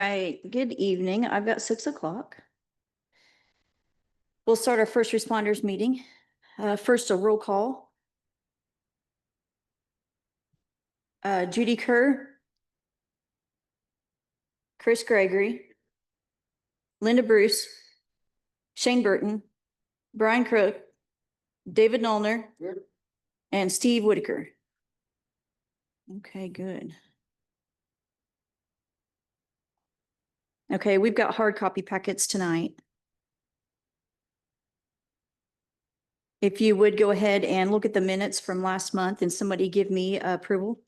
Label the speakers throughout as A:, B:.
A: Right, good evening. I've got 6 o'clock. We'll start our first responders meeting. First, a roll call. Judy Kerr, Chris Gregory, Linda Bruce, Shane Burton, Brian Crook, David Nollner, and Steve Whitaker. Okay, good. Okay, we've got hard copy packets tonight. If you would go ahead and look at the minutes from last month and somebody give me approval.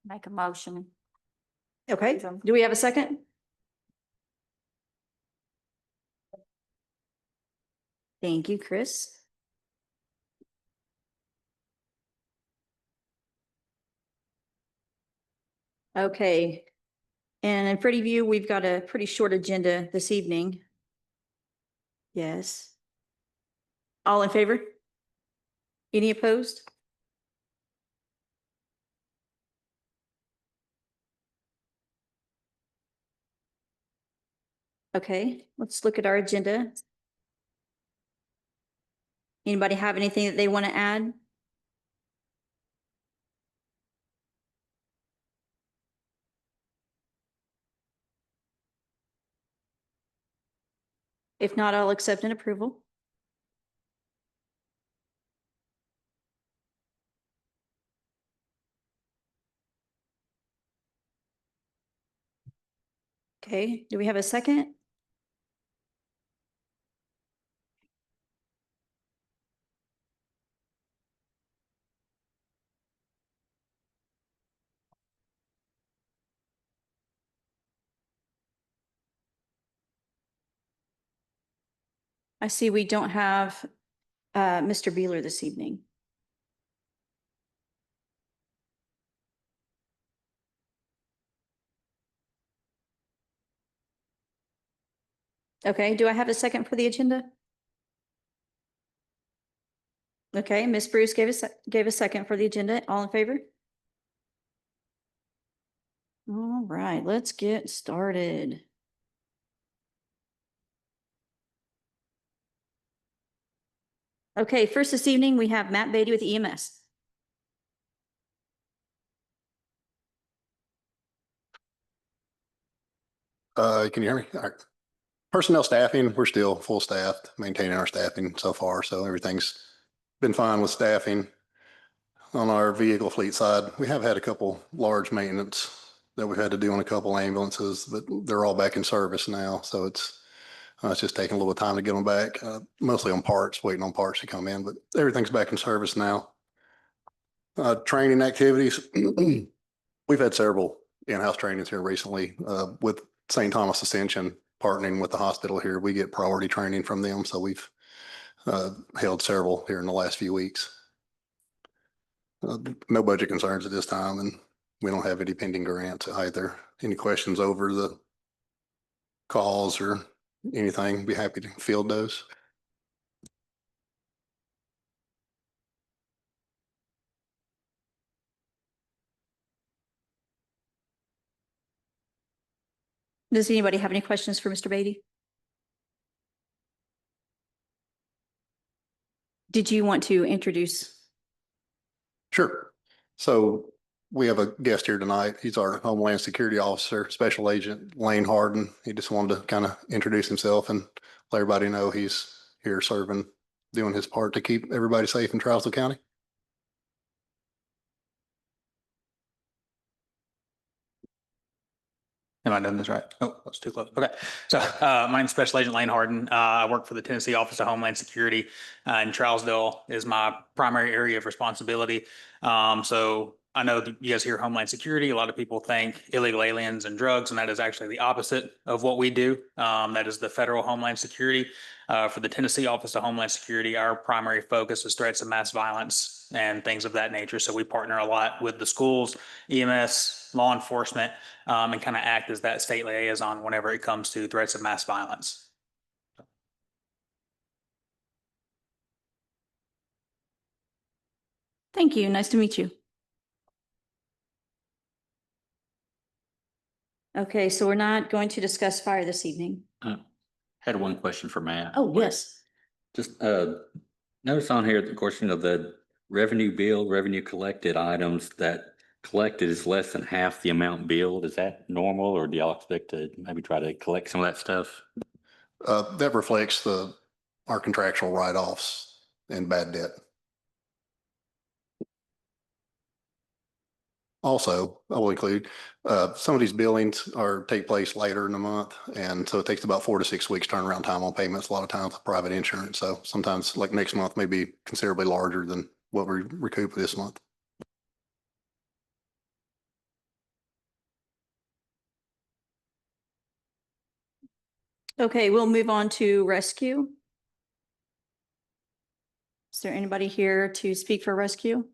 B: Make a motion.
A: Okay, do we have a second? Thank you, Chris. Okay. And in front of you, we've got a pretty short agenda this evening. Yes. All in favor? Any opposed? Okay, let's look at our agenda. Anybody have anything that they want to add? If not, I'll accept an approval. Okay, do we have a second? I see we don't have Mr. Beeler this evening. Okay, do I have a second for the agenda? Okay, Ms. Bruce gave a second for the agenda. All in favor? All right, let's get started. Okay, first this evening, we have Matt Beatty with EMS.
C: Can you hear me? All right. Personnel staffing, we're still full staffed, maintaining our staffing so far. So everything's been fine with staffing. On our vehicle fleet side, we have had a couple large maintenance that we've had to do on a couple ambulances, but they're all back in service now. So it's just taking a little time to get them back, mostly on parts, waiting on parts to come in, but everything's back in service now. Training activities, we've had several in-house trainings here recently with St. Thomas Ascension partnering with the hospital here. We get priority training from them. So we've held several here in the last few weeks. No budget concerns at this time, and we don't have any pending grants either. Any questions over the calls or anything, be happy to field those.
A: Does anybody have any questions for Mr. Beatty? Did you want to introduce?
C: Sure. So we have a guest here tonight. He's our Homeland Security Officer, Special Agent Lane Harden. He just wanted to kind of introduce himself and let everybody know he's here serving, doing his part to keep everybody safe in Trousdale County.
D: Am I doing this right? Oh, that's too close. Okay. So my name's Special Agent Lane Harden. I work for the Tennessee Office of Homeland Security, and Trousdale is my primary area of responsibility. So I know that you guys hear Homeland Security. A lot of people think illegal aliens and drugs, and that is actually the opposite of what we do. That is the federal Homeland Security. For the Tennessee Office of Homeland Security, our primary focus is threats of mass violence and things of that nature. So we partner a lot with the schools, EMS, law enforcement, and kind of act as that state liaison whenever it comes to threats of mass violence.
A: Thank you. Nice to meet you. Okay, so we're not going to discuss fire this evening.
E: Had one question for Matt.
A: Oh, yes.
E: Just, notice on here, the question of the revenue billed, revenue collected items that collected is less than half the amount billed. Is that normal, or do y'all expect to maybe try to collect some of that stuff?
C: That reflects our contractual write-offs and bad debt. Also, I will include, some of these billings take place later in the month. And so it takes about 4 to 6 weeks turnaround time on payments, a lot of times with private insurance. So sometimes like next month may be considerably larger than what we recoup this month.
A: Okay, we'll move on to rescue. Is there anybody here to speak for rescue?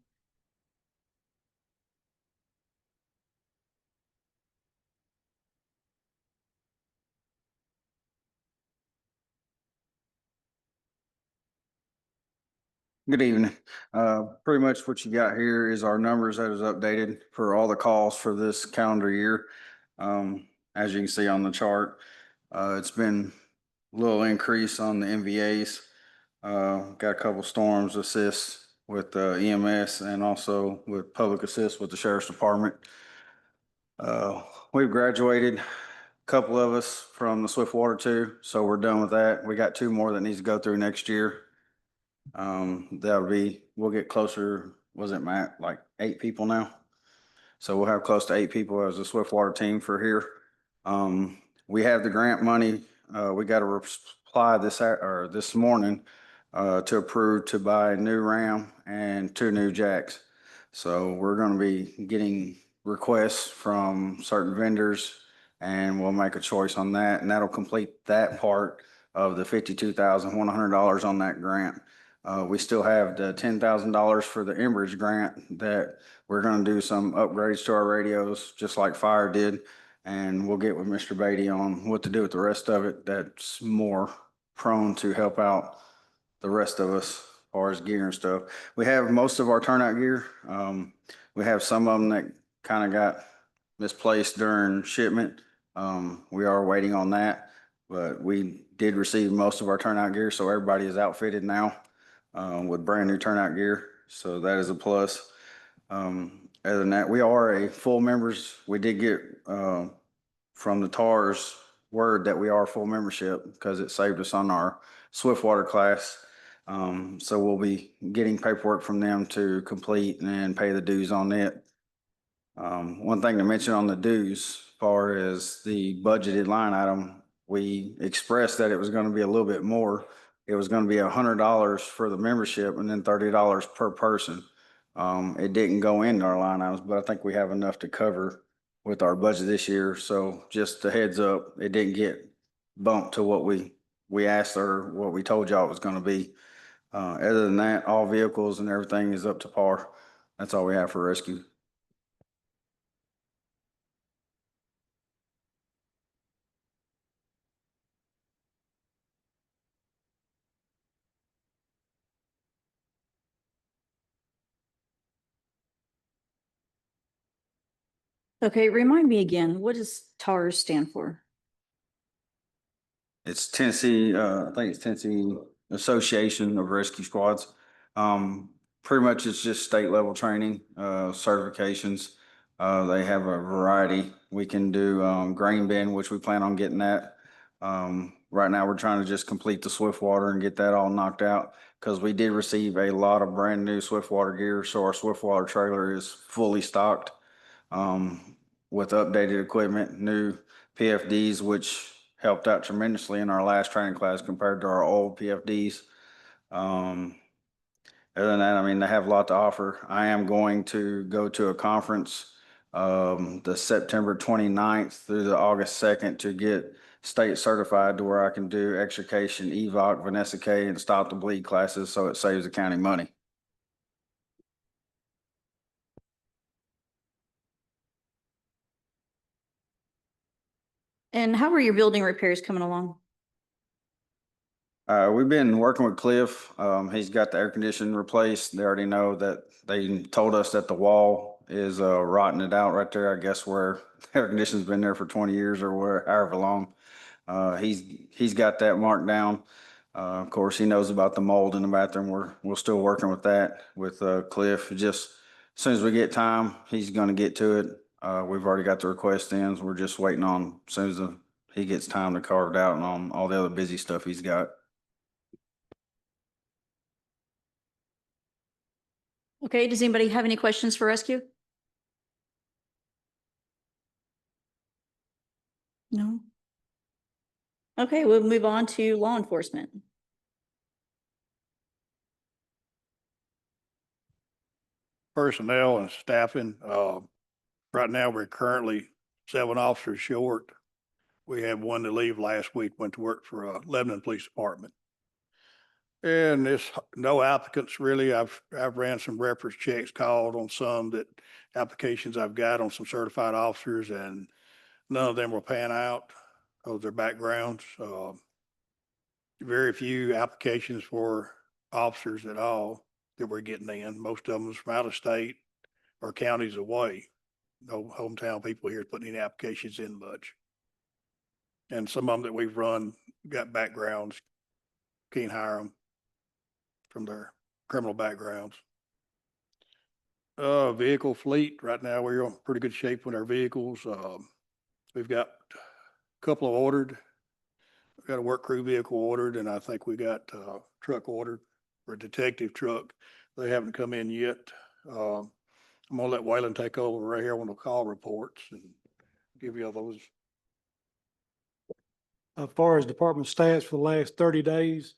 F: Good evening. Pretty much what you got here is our numbers that is updated for all the calls for this calendar year. As you can see on the chart, it's been a little increase on the MVAs. Got a couple storms assist with EMS and also with public assist with the sheriff's department. We've graduated, a couple of us from the Swiftwater 2, so we're done with that. We got 2 more that needs to go through next year. We'll get closer, was it Matt, like 8 people now? So we'll have close to 8 people as a Swiftwater team for here. We have the grant money. We got a reply this morning to approve to buy a new Ram and 2 new jacks. So we're gonna be getting requests from certain vendors and we'll make a choice on that, and that'll complete that part of the $52,100 on that grant. We still have the $10,000 for the Enbridge grant that we're gonna do some upgrades to our radios, just like fire did. And we'll get with Mr. Beatty on what to do with the rest of it. That's more prone to help out the rest of us as far as gear and stuff. We have most of our turnout gear. We have some of them that kind of got misplaced during shipment. We are waiting on that, but we did receive most of our turnout gear, so everybody is outfitted now with brand new turnout gear. So that is a plus. Other than that, we are a full members. We did get from the TARS word that we are full membership because it saved us on our Swiftwater class. So we'll be getting paperwork from them to complete and pay the dues on it. One thing to mention on the dues, as far as the budgeted line item, we expressed that it was going to be a little bit more. It was going to be $100 for the membership and then $30 per person. It didn't go into our line items, but I think we have enough to cover with our budget this year. So just a heads up, it didn't get bumped to what we asked or what we told y'all it was going to be. Other than that, all vehicles and everything is up to par. That's all we have for rescue.
A: Okay, remind me again, what does TARS stand for?
F: It's Tennessee, I think it's Tennessee Association of Rescue Squads. Pretty much it's just state level training, certifications. They have a variety. We can do grain bin, which we plan on getting that. Right now, we're trying to just complete the Swiftwater and get that all knocked out because we did receive a lot of brand new Swiftwater gear. So our Swiftwater trailer is fully stocked with updated equipment, new PFDs, which helped out tremendously in our last training class compared to our old PFDs. Other than that, I mean, they have a lot to offer. I am going to go to a conference the September 29th through the August 2nd to get state certified to where I can do extrication, EVOC, Vanessa K, and stop the bleed classes, so it saves the county money.
A: And how are your building repairs coming along?
F: We've been working with Cliff. He's got the air conditioning replaced. They already know that they told us that the wall is rotting it out right there. I guess where the air conditioning's been there for 20 years or however long. He's got that marked down. Of course, he knows about the mold in the bathroom. We're still working with that with Cliff. Just as soon as we get time, he's going to get to it. We've already got the request in. So we're just waiting on as soon as he gets time to carve it out and on all the other busy stuff he's got.
A: Okay, does anybody have any questions for Rescue? No? Okay, we'll move on to law enforcement.
G: Personnel and staffing, right now, we're currently 7 officers short. We had one to leave last week, went to work for Lebanon Police Department. And there's no applicants really. I've ran some reference checks, called on some that applications I've got on some certified officers, and none of them will pan out of their backgrounds. Very few applications for officers at all that we're getting in. Most of them is from out of state or counties away. No hometown people here putting any applications in much. And some of them that we've run got backgrounds, can't hire them from their criminal backgrounds. Vehicle fleet, right now, we're in pretty good shape with our vehicles. We've got a couple of ordered. We've got a work crew vehicle ordered, and I think we got a truck ordered for a detective truck. They haven't come in yet. I'm gonna let Waylon take over right here on the call reports and give you all those.
H: As far as department stats for the last 30 days,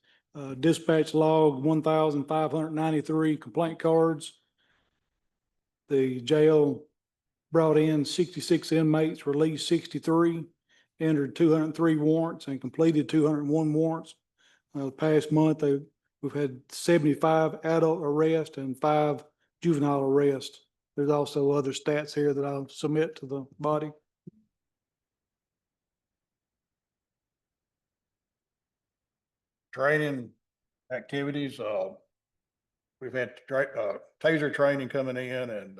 H: dispatch logged 1,593 complaint cards. The jail brought in 66 inmates, released 63, entered 203 warrants and completed 201 warrants. The past month, we've had 75 adult arrests and 5 juvenile arrests. There's also other stats here that I'll submit to the body.
G: Training activities, we've had taser training coming in and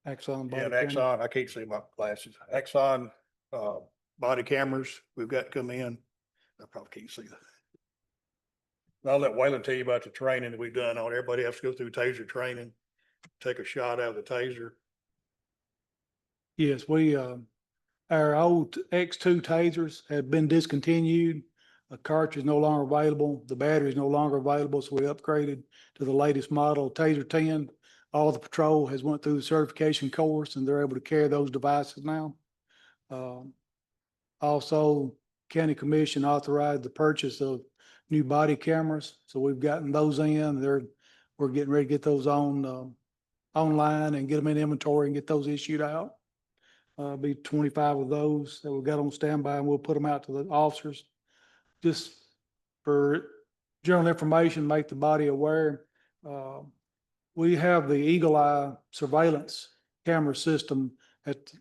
H: Axon
G: yeah,
H: body camera.
G: Exxon, I can't see my glasses. Exxon body cameras we've got come in. I probably can't see that. I'll let Waylon tell you about the training that we've done on. Everybody has to go through taser training, take a shot out of the taser.
H: Yes, our old X2 tasers have been discontinued. A cartridge is no longer available. The battery is no longer available, so we upgraded to the latest model, Taser 10. All the patrol has went through the certification course, and they're able to carry those devices now. Also, County Commission authorized the purchase of new body cameras, so we've gotten those in. We're getting ready to get those on online and get them in inventory and get those issued out. Be 25 of those that we've got on standby, and we'll put them out to the officers. Just for general information, make the body aware. We have the Eagle Eye surveillance camera system at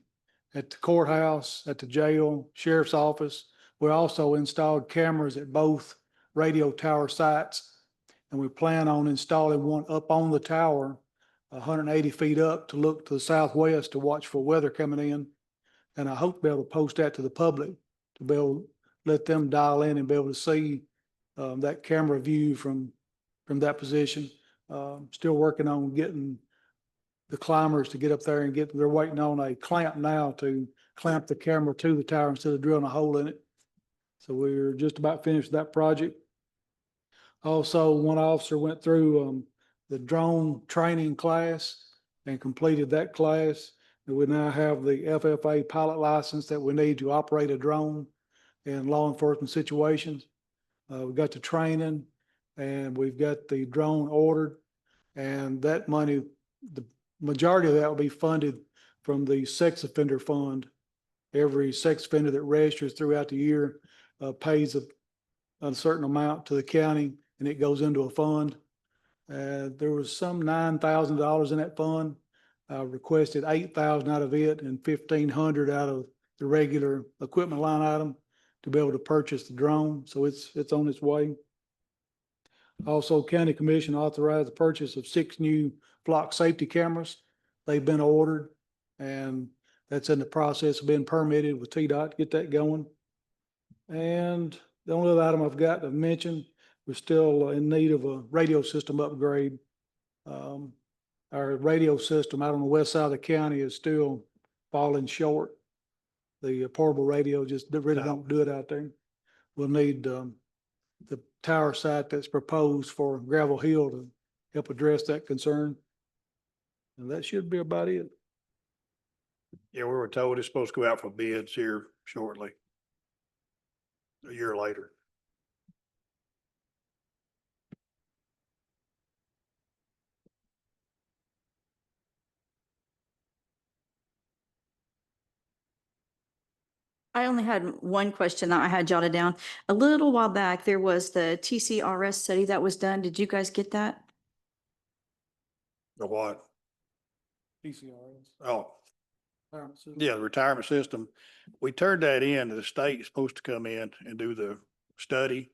H: the courthouse, at the jail, sheriff's office. We also installed cameras at both radio tower sites, and we plan on installing one up on the tower 180 feet up to look to the southwest to watch for weather coming in. And I hope to be able to post that to the public to be able to let them dial in and be able to see that camera view from that position. Still working on getting the climbers to get up there and they're waiting on a clamp now to clamp the camera to the tower instead of drilling a hole in it. So we're just about finished that project. Also, one officer went through the drone training class and completed that class. And we now have the FFA pilot license that we need to operate a drone in law enforcement situations. We've got the training and we've got the drone ordered, and that money, the majority of that will be funded from the sex offender fund. Every sex offender that registers throughout the year pays a certain amount to the county, and it goes into a fund. There was some $9,000 in that fund. I requested $8,000 out of it and $1,500 out of the regular equipment line item to be able to purchase the drone, so it's on its way. Also, County Commission authorized the purchase of 6 new flock safety cameras. They've been ordered, and that's in the process of being permitted with TDOT to get that going. And the only other item I've got to mention, we're still in need of a radio system upgrade. Our radio system out on the west side of the county is still falling short. The portable radio just really don't do it out there. We'll need the tower site that's proposed for Gravel Hill to help address that concern. And that should be about it.
G: Yeah, we were told it's supposed to go out for bids here shortly. A year later.
A: I only had one question that I had jotted down. A little while back, there was the TCRS study that was done. Did you guys get that?
G: The what?
H: PCRS.
G: Oh,
H: retirement system.
G: yeah, the retirement system. We turned that in. The state's supposed to come in and do the study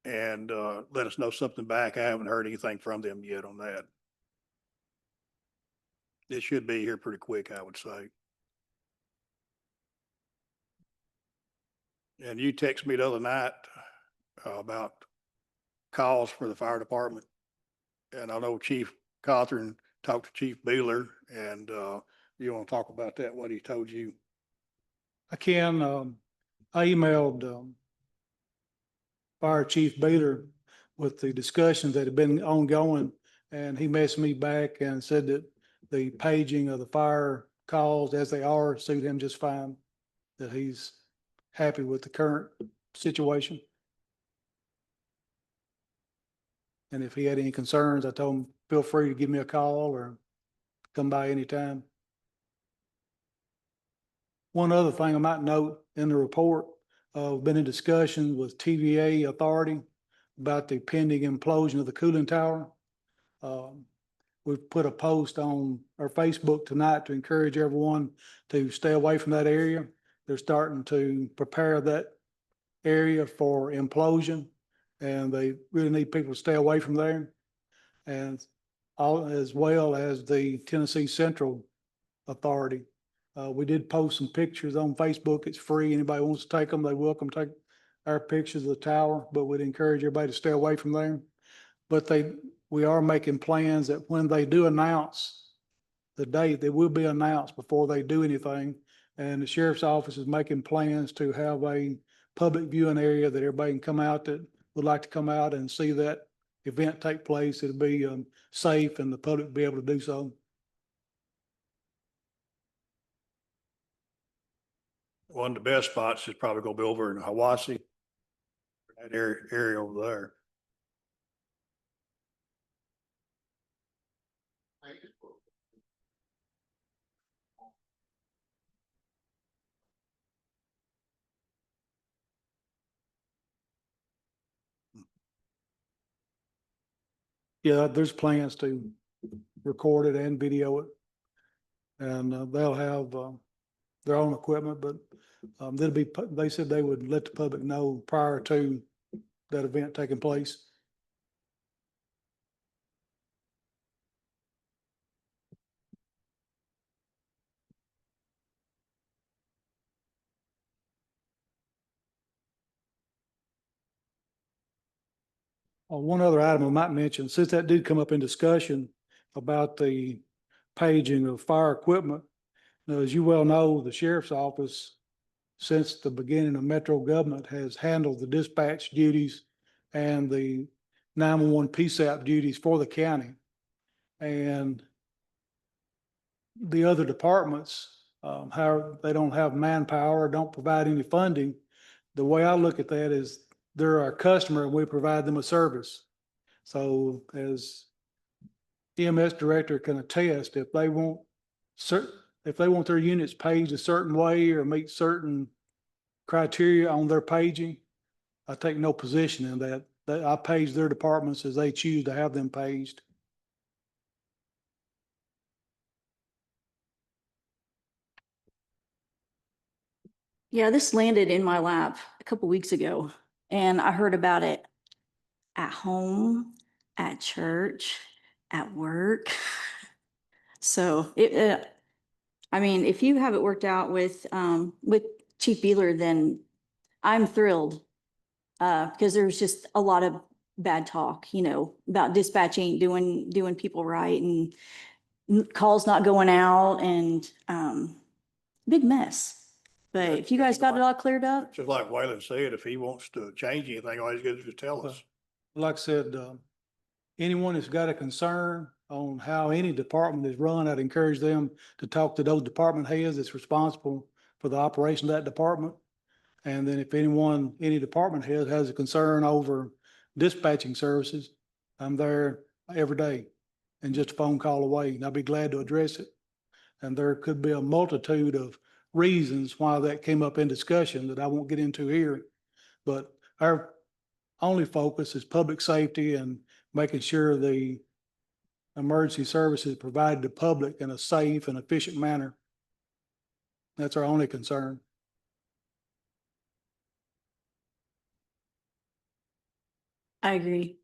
G: and let us know something back. I haven't heard anything from them yet on that. It should be here pretty quick, I would say. And you texted me the other night about calls for the fire department. And I know Chief Cawthorn talked to Chief Beeler, and you want to talk about that, what he told you?
H: I can, I emailed Fire Chief Bader with the discussions that have been ongoing, and he messaged me back and said that the paging of the fire calls as they are suit him just fine, that he's happy with the current situation. And if he had any concerns, I told him, feel free to give me a call or come by anytime. One other thing I might note in the report, we've been in discussion with TVA Authority about the pending implosion of the cooling tower. We've put a post on our Facebook tonight to encourage everyone to stay away from that area. They're starting to prepare that area for implosion, and they really need people to stay away from there. And all, as well as the Tennessee Central Authority. We did post some pictures on Facebook. It's free. Anybody wants to take them, they're welcome to take our pictures of the tower, but we'd encourage everybody to stay away from there. But we are making plans that when they do announce the date, they will be announced before they do anything. And the sheriff's office is making plans to have a public viewing area that everybody can come out that would like to come out and see that event take place. It'll be safe and the public will be able to do so.
G: One of the best spots is probably gonna be over in Hawassi. That area over there.
H: Yeah, there's plans to record it and video it. And they'll have their own equipment, but they said they would let the public know prior to that event taking place. One other item I might mention, since that did come up in discussion about the paging of fire equipment. Now, as you well know, the sheriff's office, since the beginning of Metro government, has handled the dispatch duties and the 911 PSAP duties for the county. And the other departments, how they don't have manpower, don't provide any funding. The way I look at that is they're our customer and we provide them a service. So as EMS director can attest, if they want their units paged a certain way or meet certain criteria on their paging, I take no position in that. I page their departments as they choose to have them paged.
A: Yeah, this landed in my lap a couple weeks ago, and I heard about it at home, at church, at work. So I mean, if you have it worked out with Chief Beeler, then I'm thrilled. Because there's just a lot of bad talk, you know, about dispatching, doing people right and calls not going out and, big mess. But if you guys got it all cleared up,
G: Just like Waylon said, if he wants to change anything, all he's got to do is tell us.
H: Like I said, anyone that's got a concern on how any department is run, I'd encourage them to talk to those department heads that's responsible for the operation of that department. And then if any department head has a concern over dispatching services, I'm there every day and just a phone call away, and I'll be glad to address it. And there could be a multitude of reasons why that came up in discussion that I won't get into here. But our only focus is public safety and making sure the emergency services provided to public in a safe and efficient manner. That's our only concern.
A: I agree.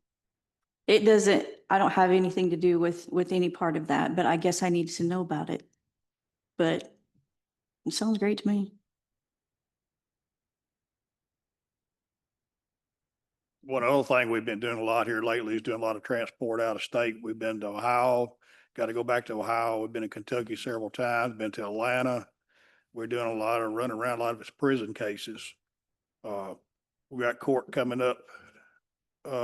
A: I don't have anything to do with any part of that, but I guess I need to know about it. But it sounds great to me.
G: One other thing we've been doing a lot here lately is doing a lot of transport out of state. We've been to Ohio, got to go back to Ohio. We've been in Kentucky several times, been to Atlanta. We're doing a lot of running around, a lot of it's prison cases. We got court coming up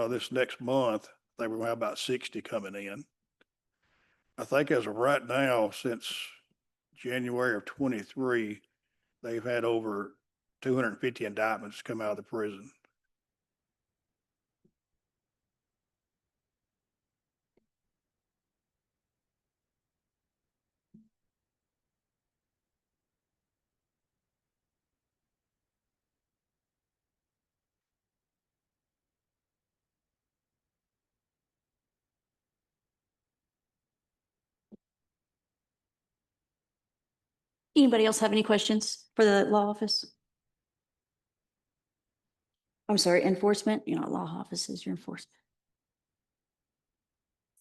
G: this next month. I think we're gonna have about 60 coming in. I think as of right now, since January of 23, they've had over 250 indictments come out of the prison.
A: Anybody else have any questions for the law office? I'm sorry, enforcement, you're not law offices, you're enforcement.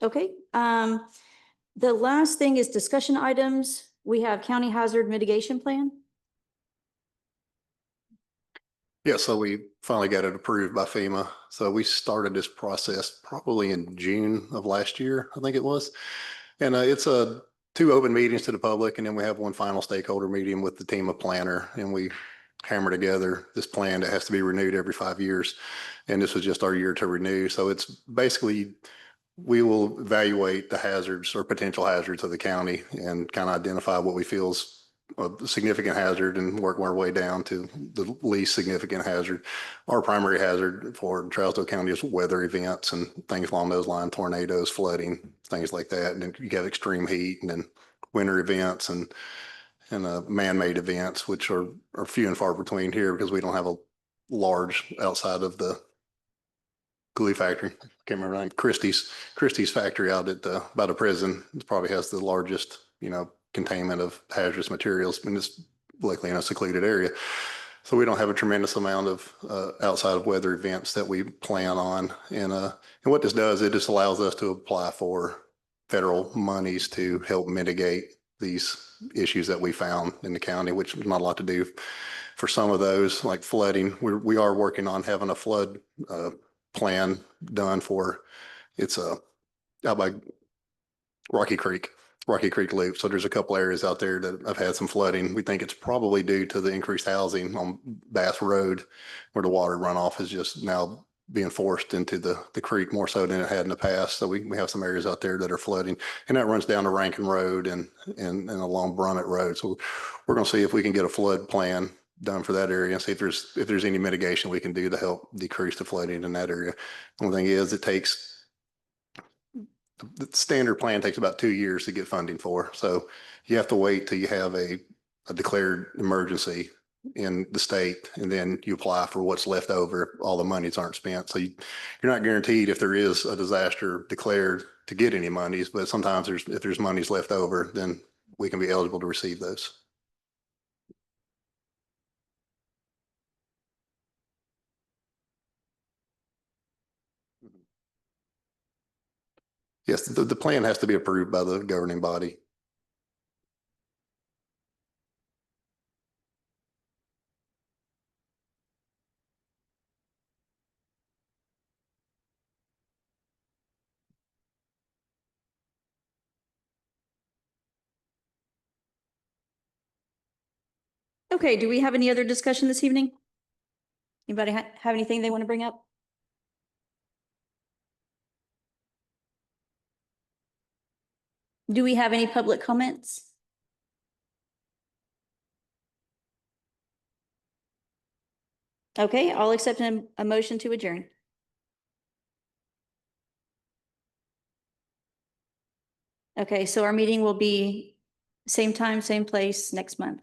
A: Okay, the last thing is discussion items. We have county hazard mitigation plan.
C: Yeah, so we finally got it approved by FEMA. So we started this process probably in June of last year, I think it was. And it's two open meetings to the public, and then we have one final stakeholder meeting with the team of planner, and we hammer together this plan that has to be renewed every 5 years. And this was just our year to renew. So it's basically, we will evaluate the hazards or potential hazards of the county and kind of identify what we feel is a significant hazard and work our way down to the least significant hazard. Our primary hazard for Trousdale County is weather events and things along those lines, tornadoes, flooding, things like that. And then you got extreme heat and then winter events and man-made events, which are few and far between here because we don't have a large outside of the glue factory. I can't remember, Christie's factory out at by the prison. It probably has the largest, containment of hazardous materials, and it's likely in a secluded area. So we don't have a tremendous amount of outside of weather events that we plan on. And what this does, it just allows us to apply for federal monies to help mitigate these issues that we found in the county, which is not a lot to do for some of those, like flooding. We are working on having a flood plan done for, it's out by Rocky Creek Loop. So there's a couple areas out there that have had some flooding. We think it's probably due to the increased housing on Bass Road, where the water runoff is just now being forced into the creek more so than it had in the past. So we have some areas out there that are flooding, and that runs down to Rankin Road and along Brummett Road. So we're going to see if we can get a flood plan done for that area and see if there's any mitigation we can do to help decrease the flooding in that area. The only thing is, the standard plan takes about 2 years to get funding for. So you have to wait till you have a declared emergency in the state, and then you apply for what's left over if all the monies aren't spent. So you're not guaranteed if there is a disaster declared to get any monies, but sometimes if there's monies left over, then we can be eligible to receive those. Yes, the plan has to be approved by the governing body.
A: Okay, do we have any other discussion this evening? Anybody have anything they want to bring up? Do we have any public comments? Okay, I'll accept a motion to adjourn. Okay, so our meeting will be same time, same place next month.